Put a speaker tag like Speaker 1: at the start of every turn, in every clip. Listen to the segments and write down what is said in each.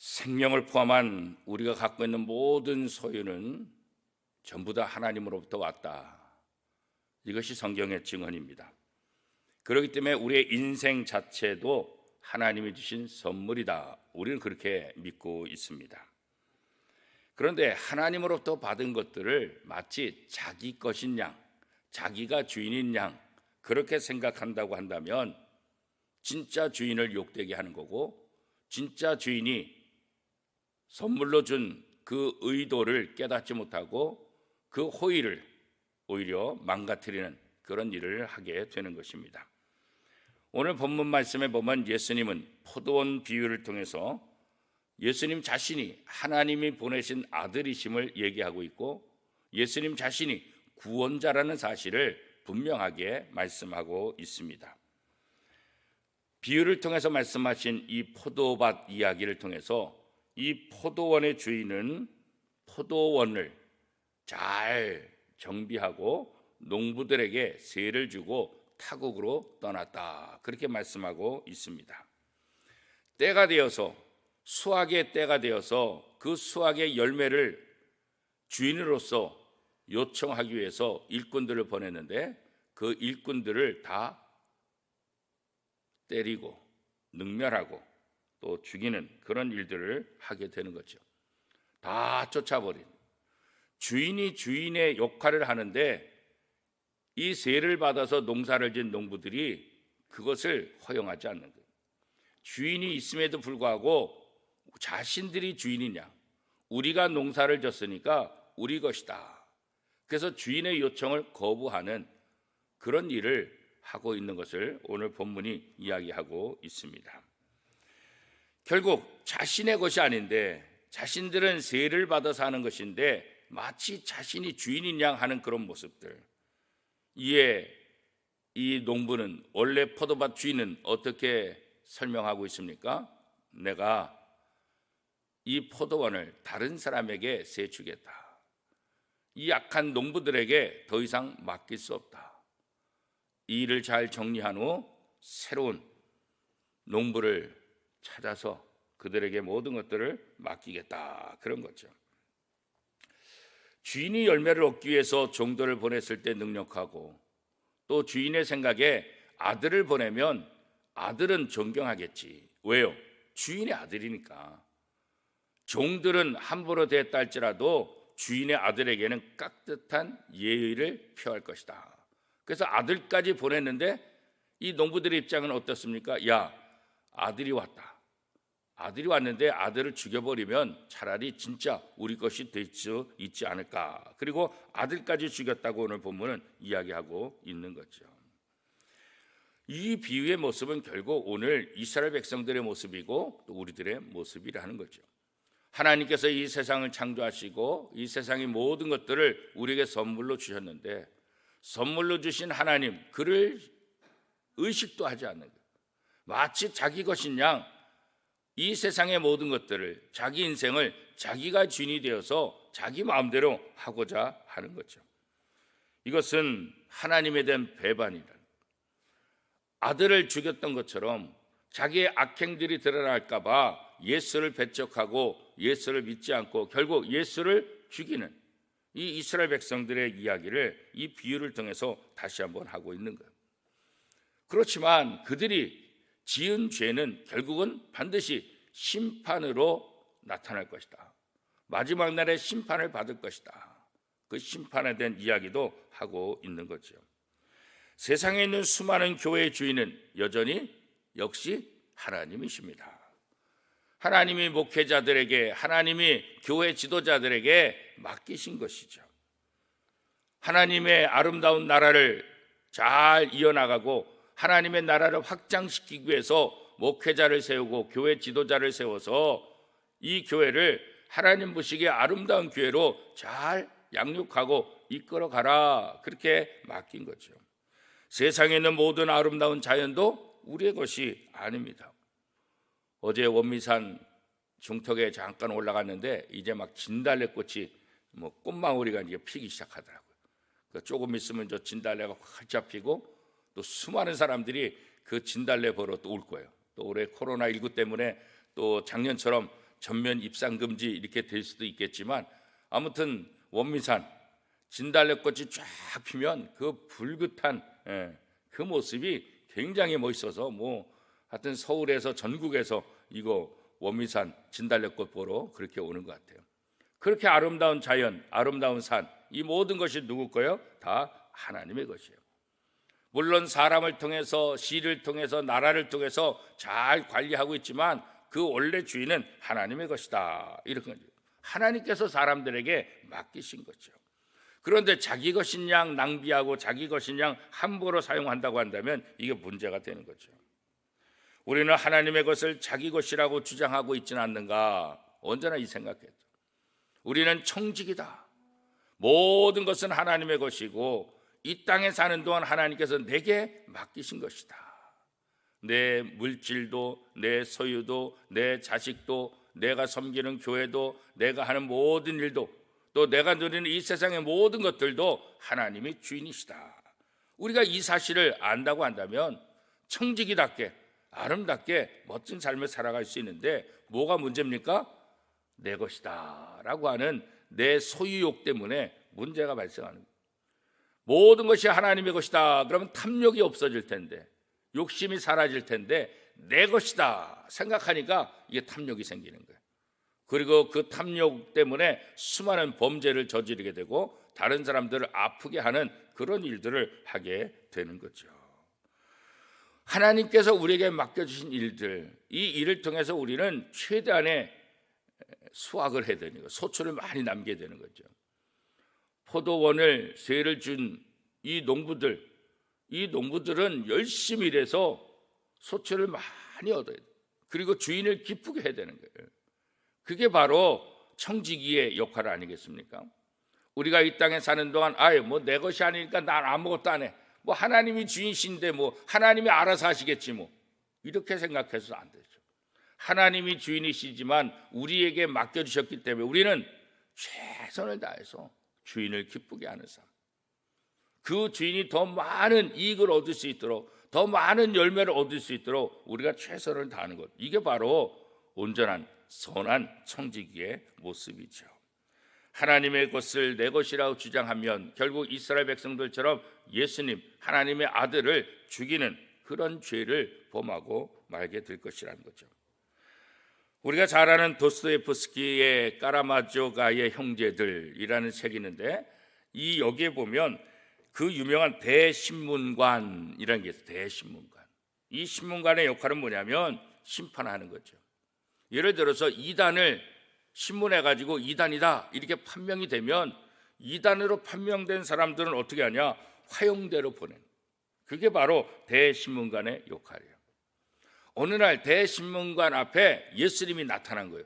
Speaker 1: 생명을 포함한 우리가 갖고 있는 모든 소유는 전부 다 하나님으로부터 왔다. 이것이 성경의 증언입니다. 그렇기 때문에 우리의 인생 자체도 하나님이 주신 선물이다. 우리는 그렇게 믿고 있습니다. 그런데 하나님으로부터 받은 것들을 마치 자기 것인 양, 자기가 주인인 양 그렇게 생각한다고 한다면 진짜 주인을 욕되게 하는 거고, 진짜 주인이 선물로 준 그 의도를 깨닫지 못하고 그 호의를 오히려 망가뜨리는 그런 일을 하게 되는 것입니다. 오늘 본문 말씀에 보면 예수님은 포도원 비유를 통해서 예수님 자신이 하나님이 보내신 아들이심을 얘기하고 있고, 예수님 자신이 구원자라는 사실을 분명하게 말씀하고 있습니다. 비유를 통해서 말씀하신 이 포도밭 이야기를 통해서 이 포도원의 주인은 포도원을 잘 정비하고 농부들에게 세를 주고 타국으로 떠났다. 그렇게 말씀하고 있습니다. 때가 되어서, 수확의 때가 되어서 그 수확의 열매를 주인으로서 요청하기 위해서 일꾼들을 보냈는데 그 일꾼들을 다 때리고 능멸하고 또 죽이는 그런 일들을 하게 되는 거죠. 다 쫓아버린, 주인이 주인의 역할을 하는데 이 세를 받아서 농사를 지은 농부들이 그것을 허용하지 않는 거예요. 주인이 있음에도 불구하고 자신들이 주인이냐, 우리가 농사를 졌으니까 우리 것이다. 그래서 주인의 요청을 거부하는 그런 일을 하고 있는 것을 오늘 본문이 이야기하고 있습니다. 결국 자신의 것이 아닌데, 자신들은 세를 받아서 하는 것인데 마치 자신이 주인인 양 하는 그런 모습들. 이에 이 농부는, 원래 포도밭 주인은 어떻게 설명하고 있습니까? 내가 이 포도원을 다른 사람에게 세주겠다. 이 약한 농부들에게 더 이상 맡길 수 없다. 이 일을 잘 정리한 후 새로운 농부를 찾아서 그들에게 모든 것들을 맡기겠다. 그런 거죠. 주인이 열매를 얻기 위해서 종들을 보냈을 때 능력하고, 또 주인의 생각에 아들을 보내면 아들은 존경하겠지. 왜요? 주인의 아들이니까. 종들은 함부로 대했다 할지라도 주인의 아들에게는 깍듯한 예의를 표할 것이다. 그래서 아들까지 보냈는데 이 농부들의 입장은 어떻습니까? 야, 아들이 왔다. 아들이 왔는데 아들을 죽여버리면 차라리 진짜 우리 것이 될 수 있지 않을까. 그리고 아들까지 죽였다고 오늘 본문은 이야기하고 있는 거죠. 이 비유의 모습은 결국 오늘 이스라엘 백성들의 모습이고 또 우리들의 모습이라는 거죠. 하나님께서 이 세상을 창조하시고 이 세상의 모든 것들을 우리에게 선물로 주셨는데, 선물로 주신 하나님, 그를 의식도 하지 않는 거예요. 마치 자기 것인 양 이 세상의 모든 것들을, 자기 인생을 자기가 주인이 되어서 자기 마음대로 하고자 하는 거죠. 이것은 하나님에 대한 배반이다. 아들을 죽였던 것처럼 자기의 악행들이 드러날까 봐 예수를 배척하고 예수를 믿지 않고 결국 예수를 죽이는 이 이스라엘 백성들의 이야기를 이 비유를 통해서 다시 한번 하고 있는 거예요. 그렇지만 그들이 지은 죄는 결국은 반드시 심판으로 나타날 것이다. 마지막 날에 심판을 받을 것이다. 그 심판에 대한 이야기도 하고 있는 거죠. 세상에 있는 수많은 교회의 주인은 여전히 역시 하나님이십니다. 하나님이 목회자들에게, 하나님이 교회 지도자들에게 맡기신 것이죠. 하나님의 아름다운 나라를 잘 이어나가고 하나님의 나라를 확장시키기 위해서 목회자를 세우고 교회 지도자를 세워서 이 교회를 하나님 보시기에 아름다운 교회로 잘 양육하고 이끌어 가라. 그렇게 맡긴 거죠. 세상에 있는 모든 아름다운 자연도 우리의 것이 아닙니다. 어제 원미산 중턱에 잠깐 올라갔는데 이제 막 진달래꽃이 꽃망울이가 이제 피기 시작하더라고요. 조금 있으면 저 진달래가 활짝 피고 또 수많은 사람들이 그 진달래 보러 또 올 거예요. 또 올해 코로나19 때문에 또 작년처럼 전면 입산 금지 이렇게 될 수도 있겠지만 아무튼 원미산 진달래꽃이 쫙 피면 그 붉은 그 모습이 굉장히 멋있어서 하여튼 서울에서 전국에서 이거 원미산 진달래꽃 보러 그렇게 오는 것 같아요. 그렇게 아름다운 자연, 아름다운 산, 이 모든 것이 누구 거예요? 다 하나님의 것이에요. 물론 사람을 통해서, 시를 통해서, 나라를 통해서 잘 관리하고 있지만 그 원래 주인은 하나님의 것이다, 이런 거죠. 하나님께서 사람들에게 맡기신 거죠. 그런데 자기 것인 양 낭비하고 자기 것인 양 함부로 사용한다고 한다면 이게 문제가 되는 거죠. 우리는 하나님의 것을 자기 것이라고 주장하고 있지는 않는가? 언제나 이 생각했죠. 우리는 청직이다. 모든 것은 하나님의 것이고 이 땅에 사는 동안 하나님께서 내게 맡기신 것이다. 내 물질도, 내 소유도, 내 자식도, 내가 섬기는 교회도, 내가 하는 모든 일도, 또 내가 누리는 이 세상의 모든 것들도 하나님이 주인이시다. 우리가 이 사실을 안다고 한다면 청지기답게 아름답게 멋진 삶을 살아갈 수 있는데 뭐가 문제입니까? 내 것이다 라고 하는 내 소유욕 때문에 문제가 발생하는 거예요. 모든 것이 하나님의 것이다 그러면 탐욕이 없어질 텐데, 욕심이 사라질 텐데, 내 것이다 생각하니까 이게 탐욕이 생기는 거예요. 그리고 그 탐욕 때문에 수많은 범죄를 저지르게 되고 다른 사람들을 아프게 하는 그런 일들을 하게 되는 거죠. 하나님께서 우리에게 맡겨주신 일들, 이 일을 통해서 우리는 최대한의 수확을 해야 되는 거예요. 소출을 많이 남겨야 되는 거죠. 포도원을 세를 준 이 농부들은 열심히 일해서 소출을 많이 얻어야 돼요. 그리고 주인을 기쁘게 해야 되는 거예요. 그게 바로 청지기의 역할 아니겠습니까? 우리가 이 땅에 사는 동안 내 것이 아니니까 난 아무것도 안 해. 하나님이 주인이신데 하나님이 알아서 하시겠지 이렇게 생각해서 안 되죠. 하나님이 주인이시지만 우리에게 맡겨주셨기 때문에 우리는 최선을 다해서 주인을 기쁘게 하는 삶, 그 주인이 더 많은 이익을 얻을 수 있도록, 더 많은 열매를 얻을 수 있도록 우리가 최선을 다하는 것, 이게 바로 온전한 선한 청지기의 모습이죠. 하나님의 것을 내 것이라고 주장하면 결국 이스라엘 백성들처럼 예수님, 하나님의 아들을 죽이는 그런 죄를 범하고 말게 될 것이라는 거죠. 우리가 잘 아는 도스토옙스키의 까라마조가의 형제들이라는 책이 있는데, 여기에 보면 그 유명한 대신문관이라는 게 있어요. 대신문관. 이 신문관의 역할은 뭐냐면 심판하는 거죠. 예를 들어서 이단을 신문해가지고 이단이다 이렇게 판명이 되면 이단으로 판명된 사람들은 어떻게 하냐? 화형대로 보내는, 그게 바로 대신문관의 역할이에요. 어느 날 대신문관 앞에 예수님이 나타난 거예요.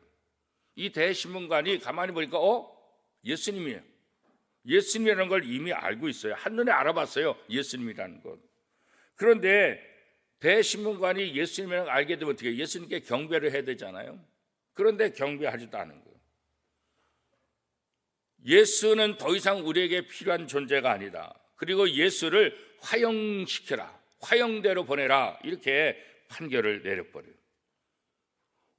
Speaker 1: 이 대신문관이 가만히 보니까 예수님이에요. 예수님이라는 걸 이미 알고 있어요. 한눈에 알아봤어요, 예수님이라는 것. 그런데 대신문관이 예수님이라는 걸 알게 되면 어떻게 해요? 예수님께 경배를 해야 되잖아요. 그런데 경배하지도 않은 거예요. 예수는 더 이상 우리에게 필요한 존재가 아니다. 그리고 예수를 화형시켜라, 화형대로 보내라, 이렇게 판결을 내려버려요.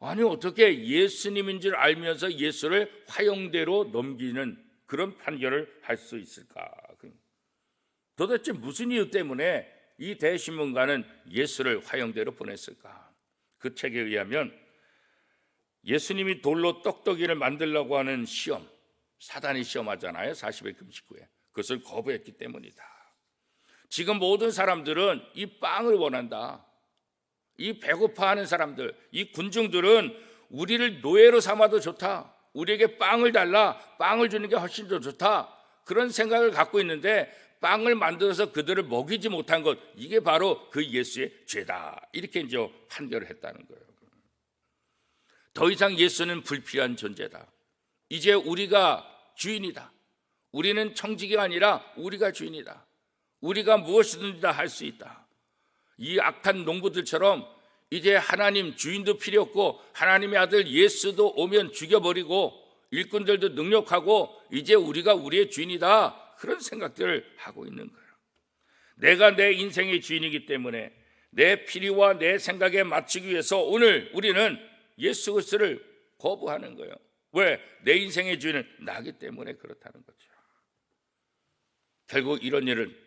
Speaker 1: 아니 어떻게 예수님인 줄 알면서 예수를 화형대로 넘기는 그런 판결을 할 수 있을까? 도대체 무슨 이유 때문에 이 대신문관은 예수를 화형대로 보냈을까? 그 책에 의하면 예수님이 돌로 떡떡이를 만들려고 하는 시험, 사단이 시험하잖아요, 40일 금식 후에. 그것을 거부했기 때문이다. 지금 모든 사람들은 이 빵을 원한다. 이 배고파하는 사람들, 이 군중들은 우리를 노예로 삼아도 좋다, 우리에게 빵을 달라, 빵을 주는 게 훨씬 더 좋다, 그런 생각을 갖고 있는데 빵을 만들어서 그들을 먹이지 못한 것, 이게 바로 그 예수의 죄다, 이렇게 이제 판결을 했다는 거예요. 더 이상 예수는 불필요한 존재다. 이제 우리가 주인이다. 우리는 청지기가 아니라 우리가 주인이다. 우리가 무엇이든지 다 할 수 있다. 이 악한 농부들처럼 이제 하나님 주인도 필요 없고 하나님의 아들 예수도 오면 죽여버리고 일꾼들도 능력하고 이제 우리가 우리의 주인이다, 그런 생각들을 하고 있는 거예요. 내가 내 인생의 주인이기 때문에 내 필요와 내 생각에 맞추기 위해서 오늘 우리는 예수 그리스도를 거부하는 거예요. 왜? 내 인생의 주인은 나기 때문에 그렇다는 거죠. 결국 이런 일을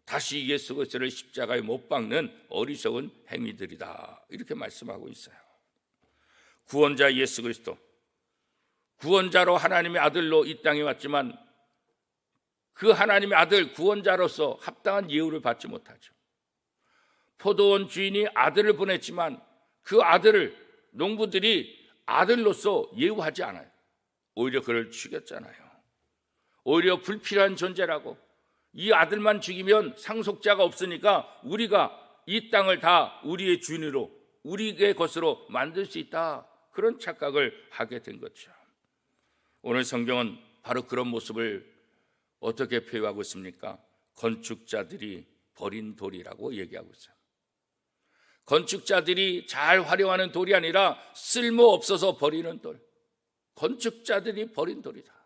Speaker 1: 다시 예수 그리스도를 십자가에 못 박는 어리석은 행위들이다, 이렇게 말씀하고 있어요. 구원자 예수 그리스도, 구원자로 하나님의 아들로 이 땅에 왔지만 그 하나님의 아들 구원자로서 합당한 예우를 받지 못하죠. 포도원 주인이 아들을 보냈지만 그 아들을 농부들이 아들로서 예우하지 않아요. 오히려 그를 죽였잖아요. 오히려 불필요한 존재라고, 이 아들만 죽이면 상속자가 없으니까 우리가 이 땅을 다 우리의 주인으로, 우리의 것으로 만들 수 있다, 그런 착각을 하게 된 거죠. 오늘 성경은 바로 그런 모습을 어떻게 표현하고 있습니까? 건축자들이 버린 돌이라고 얘기하고 있어요. 건축자들이 잘 활용하는 돌이 아니라 쓸모없어서 버리는 돌, 건축자들이 버린 돌이다.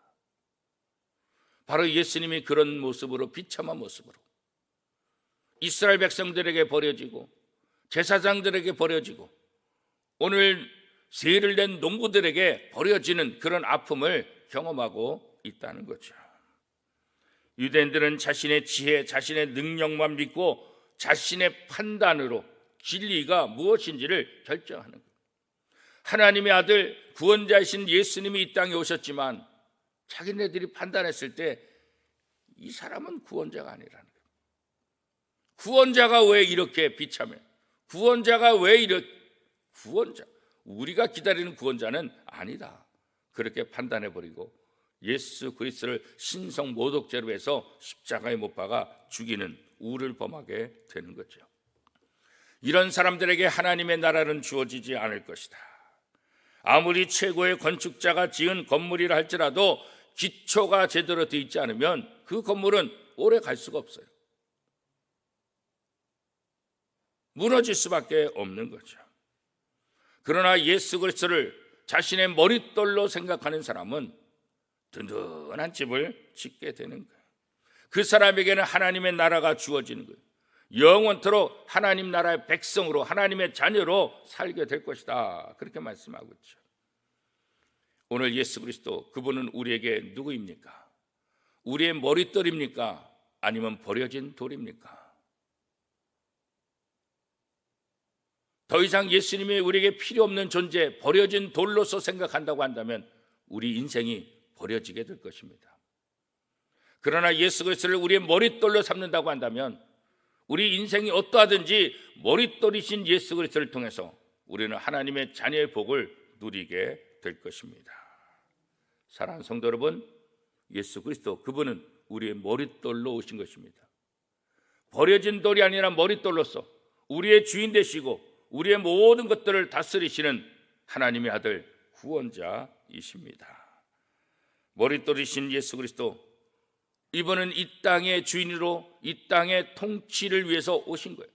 Speaker 1: 바로 예수님이 그런 모습으로, 비참한 모습으로 이스라엘 백성들에게 버려지고 제사장들에게 버려지고 오늘 세를 낸 농부들에게 버려지는 그런 아픔을 경험하고 있다는 거죠. 유대인들은 자신의 지혜, 자신의 능력만 믿고 자신의 판단으로 진리가 무엇인지를 결정하는 거예요. 하나님의 아들 구원자이신 예수님이 이 땅에 오셨지만 자기네들이 판단했을 때 이 사람은 구원자가 아니라는 거예요. 구원자가 왜 이렇게 비참해? 구원자가 왜 이렇게, 구원자, 우리가 기다리는 구원자는 아니다, 그렇게 판단해버리고 예수 그리스도를 신성 모독죄로 해서 십자가에 못 박아 죽이는 우를 범하게 되는 거죠. 이런 사람들에게 하나님의 나라는 주어지지 않을 것이다. 아무리 최고의 건축자가 지은 건물이라 할지라도 기초가 제대로 되어 있지 않으면 그 건물은 오래 갈 수가 없어요. 무너질 수밖에 없는 거죠. 그러나 예수 그리스도를 자신의 머릿돌로 생각하는 사람은 든든한 집을 짓게 되는 거예요. 그 사람에게는 하나님의 나라가 주어지는 거예요. 영원토록 하나님 나라의 백성으로, 하나님의 자녀로 살게 될 것이다, 그렇게 말씀하고 있죠. 오늘 예수 그리스도, 그분은 우리에게 누구입니까? 우리의 머릿돌입니까? 아니면 버려진 돌입니까? 더 이상 예수님이 우리에게 필요 없는 존재, 버려진 돌로서 생각한다고 한다면 우리 인생이 버려지게 될 것입니다. 그러나 예수 그리스도를 우리의 머릿돌로 삼는다고 한다면 우리 인생이 어떠하든지 머릿돌이신 예수 그리스도를 통해서 우리는 하나님의 자녀의 복을 누리게 될 것입니다. 사랑하는 성도 여러분, 예수 그리스도, 그분은 우리의 머릿돌로 오신 것입니다. 버려진 돌이 아니라 머릿돌로서 우리의 주인 되시고 우리의 모든 것들을 다스리시는 하나님의 아들 구원자이십니다. 머릿돌이신 예수 그리스도, 이분은 이 땅의 주인으로 이 땅의 통치를 위해서 오신 거예요.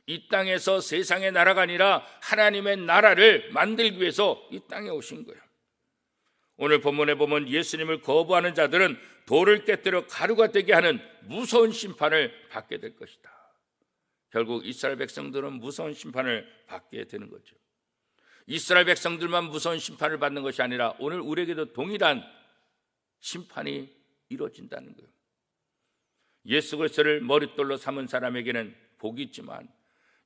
Speaker 1: 이 땅에서 세상의 나라가 아니라 하나님의 나라를 만들기 위해서 이 땅에 오신 거예요. 오늘 본문에 보면 예수님을 거부하는 자들은 돌을 깨뜨려 가루가 되게 하는 무서운 심판을 받게 될 것이다. 결국 이스라엘 백성들은 무서운 심판을 받게 되는 거죠. 이스라엘 백성들만 무서운 심판을 받는 것이 아니라 오늘 우리에게도 동일한 심판이 이루어진다는 거예요. 예수 그리스도를 머릿돌로 삼은 사람에게는 복이 있지만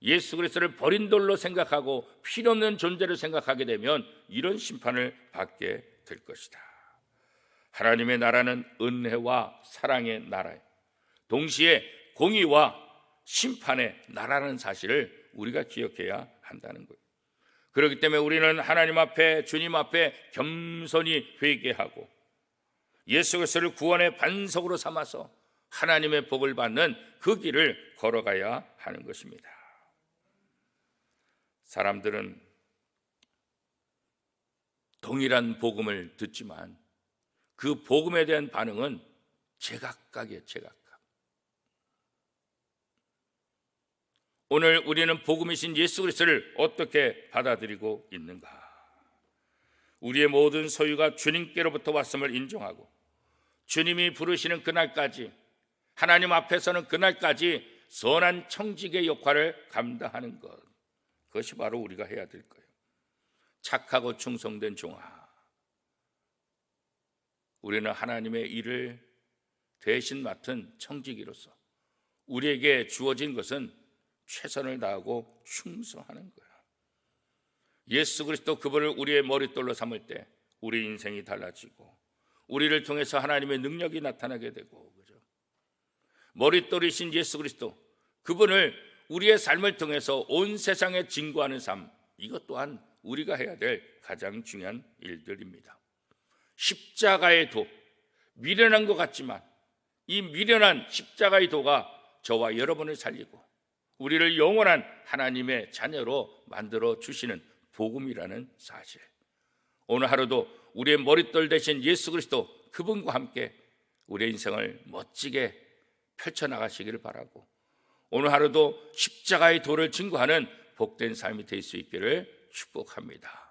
Speaker 1: 예수 그리스도를 버린 돌로 생각하고 필요없는 존재를 생각하게 되면 이런 심판을 받게 될 것이다. 하나님의 나라는 은혜와 사랑의 나라예요. 동시에 공의와 심판의 나라는 사실을 우리가 기억해야 한다는 거예요. 그렇기 때문에 우리는 하나님 앞에, 주님 앞에 겸손히 회개하고 예수 그리스도를 구원의 반석으로 삼아서 하나님의 복을 받는 그 길을 걸어가야 하는 것입니다. 사람들은 동일한 복음을 듣지만 그 복음에 대한 반응은 제각각이에요. 제각각. 오늘 우리는 복음이신 예수 그리스도를 어떻게 받아들이고 있는가? 우리의 모든 소유가 주님께로부터 왔음을 인정하고 주님이 부르시는 그날까지, 하나님 앞에서는 그날까지 선한 청지기의 역할을 감당하는 것, 그것이 바로 우리가 해야 될 거예요. 착하고 충성된 종아, 우리는 하나님의 일을 대신 맡은 청지기로서 우리에게 주어진 것은 최선을 다하고 충성하는 거야. 예수 그리스도 그분을 우리의 머릿돌로 삼을 때 우리 인생이 달라지고 우리를 통해서 하나님의 능력이 나타나게 되고, 그죠? 머릿돌이신 예수 그리스도 그분을 우리의 삶을 통해서 온 세상에 증거하는 삶, 이것 또한 우리가 해야 될 가장 중요한 일들입니다. 십자가의 도, 미련한 것 같지만 이 미련한 십자가의 도가 저와 여러분을 살리고 우리를 영원한 하나님의 자녀로 만들어 주시는 복음이라는 사실, 오늘 하루도 우리의 머릿돌 대신 예수 그리스도 그분과 함께 우리의 인생을 멋지게 펼쳐나가시기를 바라고, 오늘 하루도 십자가의 도를 증거하는 복된 삶이 될 수 있기를 축복합니다.